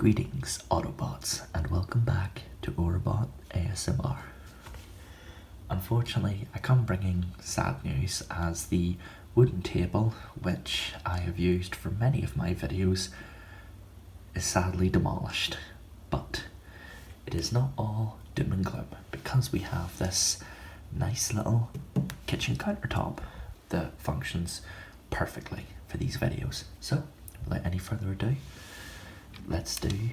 Greetings, Autobots, and welcome back to Autobot ASMR. Unfortunately, I come bringing sad news as the wooden table, which I have used for many of my videos, is sadly demolished. But it is not all doom and gloom, because we have this nice little kitchen countertop that functions perfectly for these videos. So, without any further ado, let's do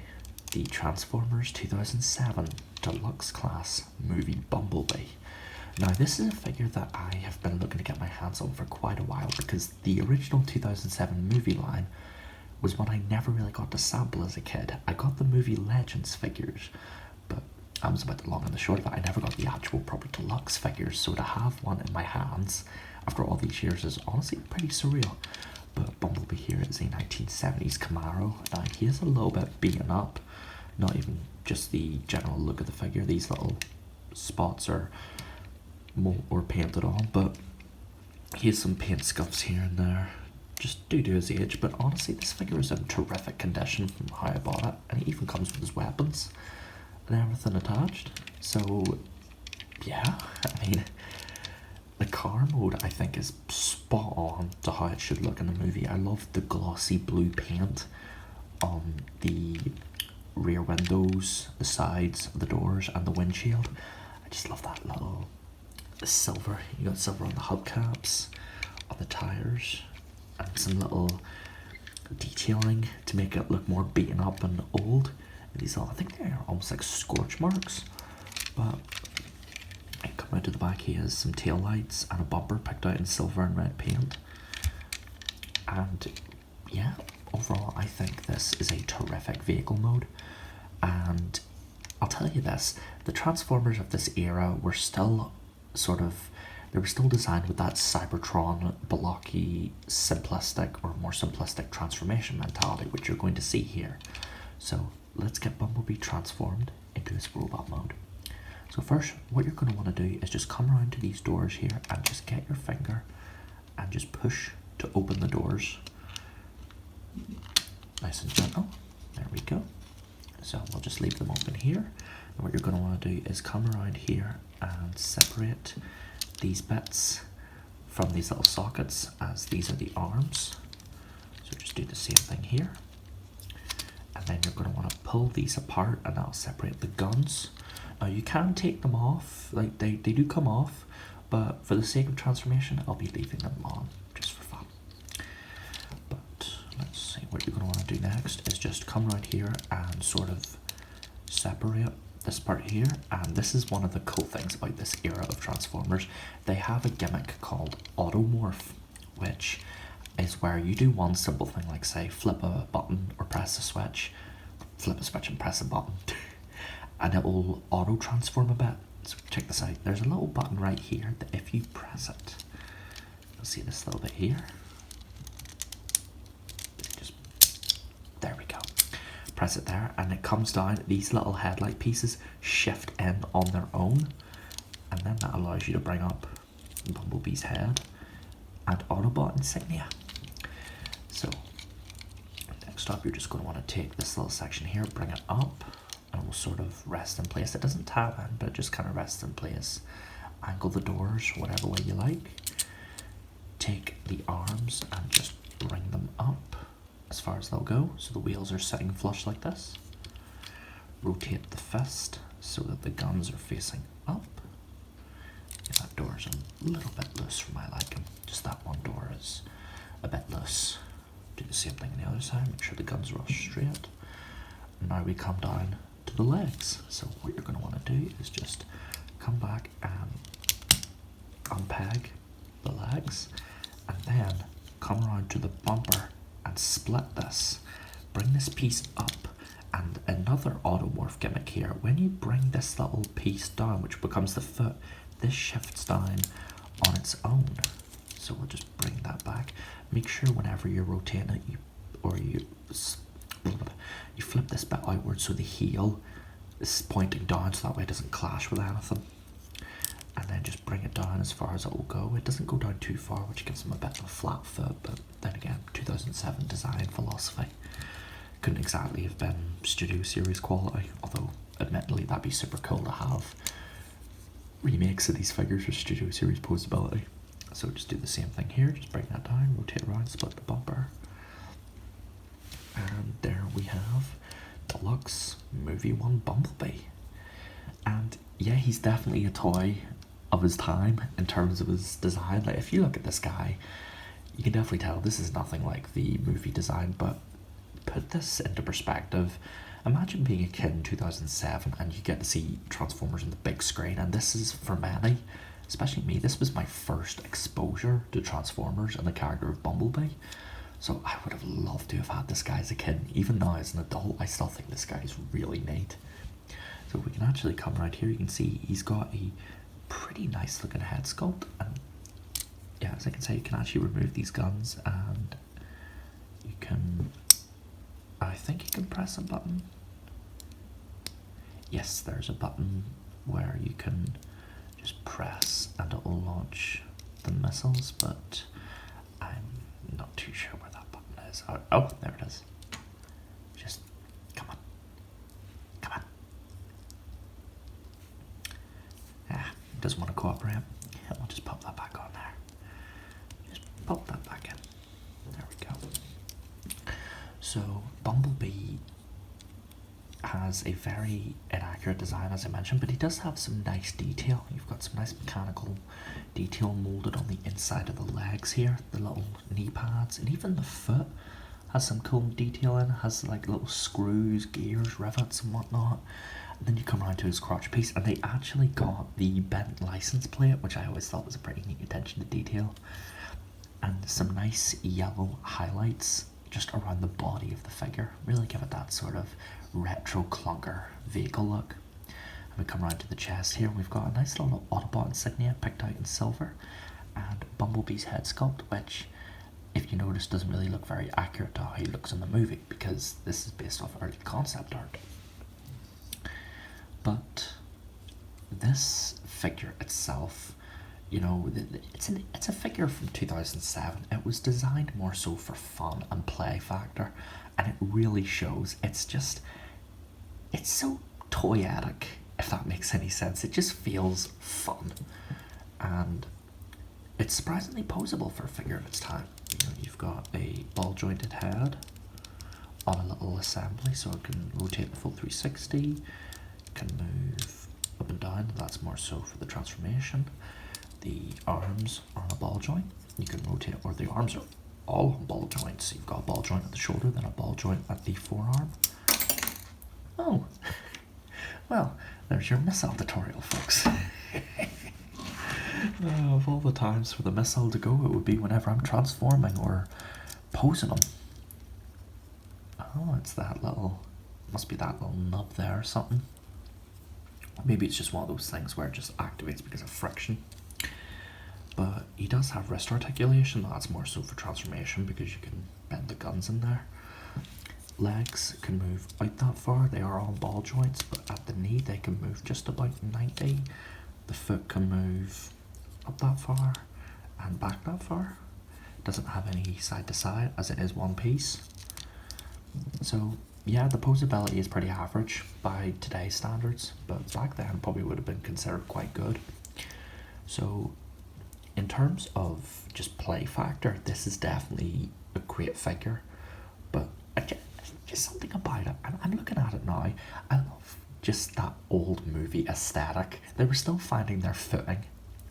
the Transformers 2007 Deluxe Class movie Bumblebee. Now, this is a figure that I have been looking to get my hands on for quite a while because the original 2007 movie line was one I never really got to sample as a kid. I got the movie Legends figures, but that was about the long and the short of it. I never got the actual proper deluxe figures, so to have one in my hands after all these years is honestly pretty surreal. But Bumblebee here is a 1970s Camaro. Now, he is a little bit beaten up, not even just the general look of the figure. These little spots are more painted on, but he has some paint scuffs here and there, just due to his age. But honestly, this figure is in terrific condition from how I bought it, and he even comes with his weapons and everything attached. So, yeah, I mean, the car mode I think is spot on to how it should look in the movie. I love the glossy blue paint on the rear windows, the sides, the doors, and the windshield. I just love that little silver. You got silver on the hubcaps, on the tires, and some little detailing to make it look more beaten up and old. And these all, I think they're almost like scorch marks, but come out to the back, he has some tail lights and a bumper picked out in silver and red paint. And yeah, overall I think this is a terrific vehicle mode. And I'll tell you this, the Transformers of this era were still they were still designed with that Cybertron blocky simplistic or more simplistic transformation mentality, which you're going to see here. So let's get Bumblebee transformed into his robot mode. So first, what you're going to want to do is just come around to these doors here and just get your finger and just push to open the doors. Nice and gentle. There we go. So we'll just leave them open here. And what you're going to want to do is come around here and separate these bits from these little sockets, as these are the arms. So just do the same thing here. And then you're going to want to pull these apart and that'll separate the guns. Now you can take them off, like they do come off, but for the sake of transformation, I'll be leaving them on, just for fun. But let's see, what you're going to want to do next is just come right here and sort of separate this part here. And this is one of the cool things about this era of Transformers. They have a gimmick called Automorph, which is where you do one simple thing like, say, flip a button or press a switch, flip a switch and press a button. And it will auto transform a bit. So check this out. There's a little button right here that if you press it, you'll see this little bit here. Just there we go. Press it there, and it comes down. These little headlight pieces shift in on their own, and then that allows you to bring up Bumblebee's head and Autobot insignia. So next up, you're just going to want to take this little section here, bring it up, and will sort of rest in place. It doesn't tab in, but it just kind of rests in place. Angle the doors whatever way you like. Take the arms and just bring them up as far as they'll go, so the wheels are sitting flush like this. Rotate the fist so that the guns are facing up. Yeah, that door is a little bit loose for my liking. Just that one door is a bit loose. Do the same thing on the other side. Make sure the guns are all straight. Now we come down to the legs. So what you're going to want to do is just come back and unpeg the legs, and then come around to the bumper and split this. Bring this piece up, and another automorph gimmick here. When you bring this little piece down, which becomes the foot, this shifts down on its own. So we'll just bring that back. Make sure whenever you're rotating it, you flip this bit outward so the heel is pointing down, so that way it doesn't clash with anything. And then just bring it down as far as it will go. It doesn't go down too far, which gives them a bit of a flat foot, but then again, 2007 design philosophy. couldn't exactly have been Studio Series quality, although admittedly that'd be super cool to have remakes of these figures for Studio Series posability. So just do the same thing here, just bring that down, rotate around, split the bumper. And there we have Deluxe Movie 1 Bumblebee. And yeah, he's definitely a toy of his time in terms of his design. Like, if you look at this guy, you can definitely tell this is nothing like the movie design, but put this into perspective. Imagine being a kid in 2007 and you get to see Transformers on the big screen, and this is, for many, especially me, this was my first exposure to Transformers and the character of Bumblebee. So I would have loved to have had this guy as a kid. Even now as an adult, I still think this guy is really neat. So we can actually come right here, you can see he's got a pretty nice looking head sculpt, and yeah, as I can say, you can actually remove these guns, and you can, I think you can press a button. Yes, there's a button where you can just press and it will launch the missiles, but I'm not too sure where that button is. Oh, there it is. Just, come on. Come on. Ah, doesn't want to cooperate. Yeah, we'll just pop that back on there. Just pop that back in. There we go. So, Bumblebee has a very inaccurate design, as I mentioned, but he does have some nice detail. You've got some nice mechanical detail molded on the inside of the legs here, the little knee pads, and even the foot has some cool detail in it. Has like little screws, gears, rivets and whatnot. And then you come around to his crotch piece, and they actually got the bent license plate, which I always thought was a pretty neat attention to detail, and some nice yellow highlights just around the body of the figure. Really give it that sort of retro clunker vehicle look. And we come around to the chest here, and we've got a nice little Autobot insignia picked out in silver, and Bumblebee's head sculpt, which, if you notice, doesn't really look very accurate to how he looks in the movie, because this is based off early concept art. But this figure itself, you know, it's a figure from 2007. It was designed more so for fun and play factor, and it really shows. It's so toyetic, if that makes any sense. It just feels fun, and it's surprisingly posable for a figure of its time. You know, you've got a ball jointed head on a little assembly, so it can rotate the full 360, can move up and down. That's more so for the transformation. The arms are on a ball joint. You can rotate, or the arms are all on ball joints. You've got a ball joint at the shoulder, then a ball joint at the forearm. Oh, well, there's your missile tutorial, folks. Of all the times for the missile to go, it would be whenever I'm transforming or posing them. Oh, it's that little, must be that little nub there or something. Maybe it's just one of those things where it just activates because of friction. But he does have wrist articulation. That's more so for transformation, because you can bend the guns in there. Legs can move out that far. They are on ball joints, but at the knee they can move just about 90. The foot can move up that far and back that far. It doesn't have any side to side, as it is one piece. So yeah, the posability is pretty average by today's standards, but back then probably would have been considered quite good. So in terms of just play factor, this is definitely a great figure, but just something about it. I'm looking at it now, I love just that old movie aesthetic. They were still finding their footing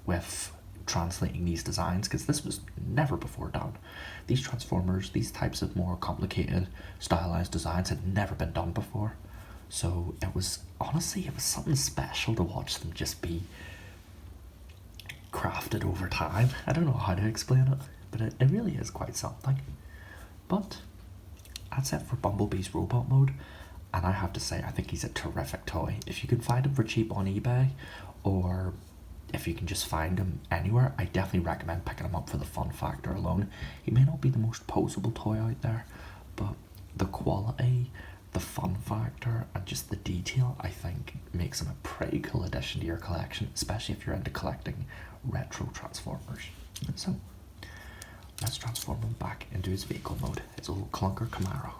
with translating these designs, because this was never before done. These Transformers, these types of more complicated stylized designs had never been done before. So it was, honestly, it was something special to watch them just be crafted over time. I don't know how to explain it, but it really is quite something. But that's it for Bumblebee's robot mode, and I have to say, I think he's a terrific toy. If you can find him for cheap on eBay, or if you can just find him anywhere, I definitely recommend picking him up for the fun factor alone. He may not be the most posable toy out there, but the quality, the fun factor, and just the detail, I think makes him a pretty cool addition to your collection, especially if you're into collecting retro Transformers. So let's transform him back into his vehicle mode, his old clunker Camaro.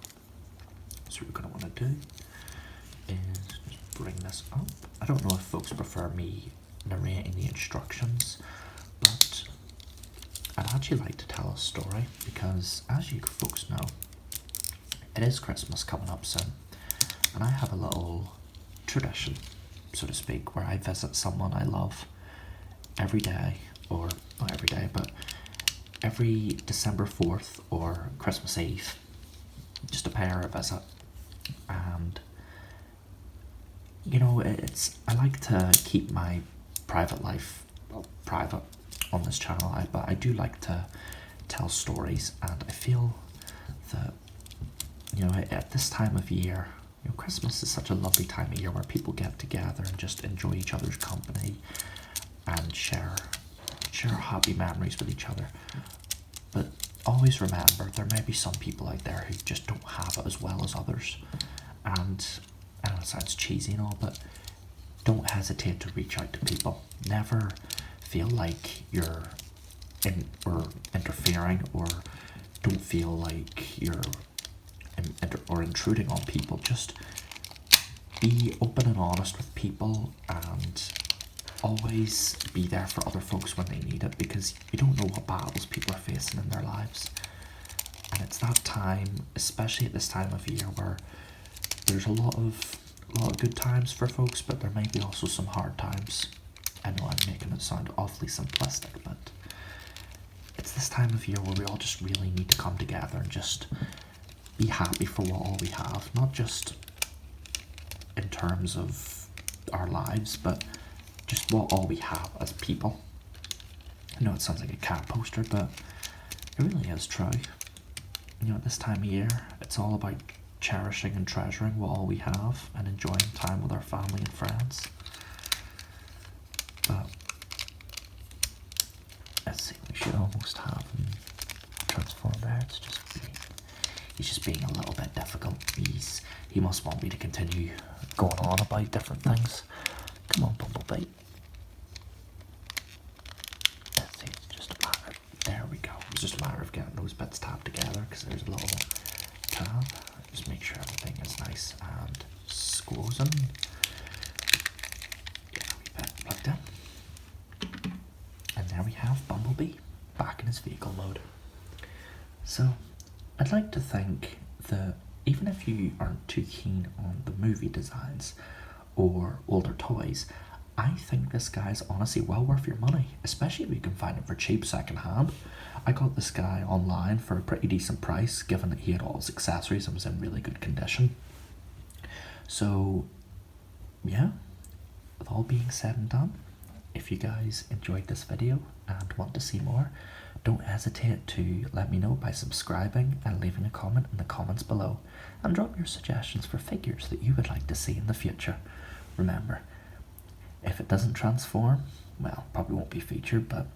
So what we're going to want to do is just bring this up. I don't know if folks prefer me narrating the instructions, but I'd actually like to tell a story because, as you folks know, it is Christmas coming up soon, and I have a little tradition, so to speak, where I visit someone I love every day, or not every day, but every December 4th or Christmas Eve, just to pay her a visit. And you know, I like to keep my private life, well, private on this channel, but I do like to tell stories, and I feel that, you know, at this time of year, you know, Christmas is such a lovely time of year where people get together and just enjoy each other's company and share happy memories with each other. But always remember, there may be some people out there who just don't have it as well as others. And I know it sounds cheesy and all, but don't hesitate to reach out to people. Never feel like you're interfering, or don't feel like you're intruding on people. Just be open and honest with people, and always be there for other folks when they need it, because you don't know what battles people are facing in their lives. And it's that time, especially at this time of year, where there's a lot of good times for folks, but there may be also some hard times. I know I'm making it sound awfully simplistic, but it's this time of year where we all just really need to come together and just be happy for what all we have, not just in terms of our lives, but just what all we have as people. I know it sounds like a cat poster, but it really is true. You know, at this time of year, it's all about cherishing and treasuring what all we have and enjoying time with our family and friends. But let's see, we should almost have him transformed there. He's just being a little bit difficult. He must want me to continue going on about different things. Come on, Bumblebee. Let's see, it's just a matter. There we go. It's just a matter of getting those bits tapped together, because there's a little tab. Just make sure everything is nice and squozen. Get a wee bit plugged in. And there we have Bumblebee back in his vehicle mode. So, I'd like to think that even if you aren't too keen on the movie designs or older toys, I think this guy's honestly well worth your money, especially if you can find it for cheap second hand. I got this guy online for a pretty decent price, given that he had all his accessories and was in really good condition. So, yeah, with all being said and done, if you guys enjoyed this video and want to see more, don't hesitate to let me know by subscribing and leaving a comment in the comments below, and drop your suggestions for figures that you would like to see in the future. Remember, if it doesn't transform, well, probably won't be featured, but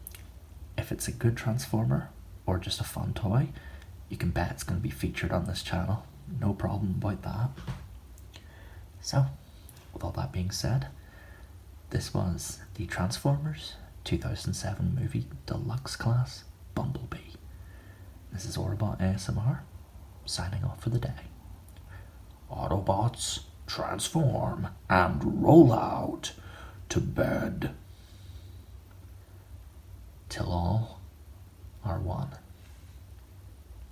if it's a good transformer or just a fun toy, you can bet it's going to be featured on this channel. No problem about that. So, with all that being said, this was the Transformers 2007 movie Deluxe Class Bumblebee. This is Autobot ASMR, signing off for the day. Autobots, transform and roll out to bed till all are one.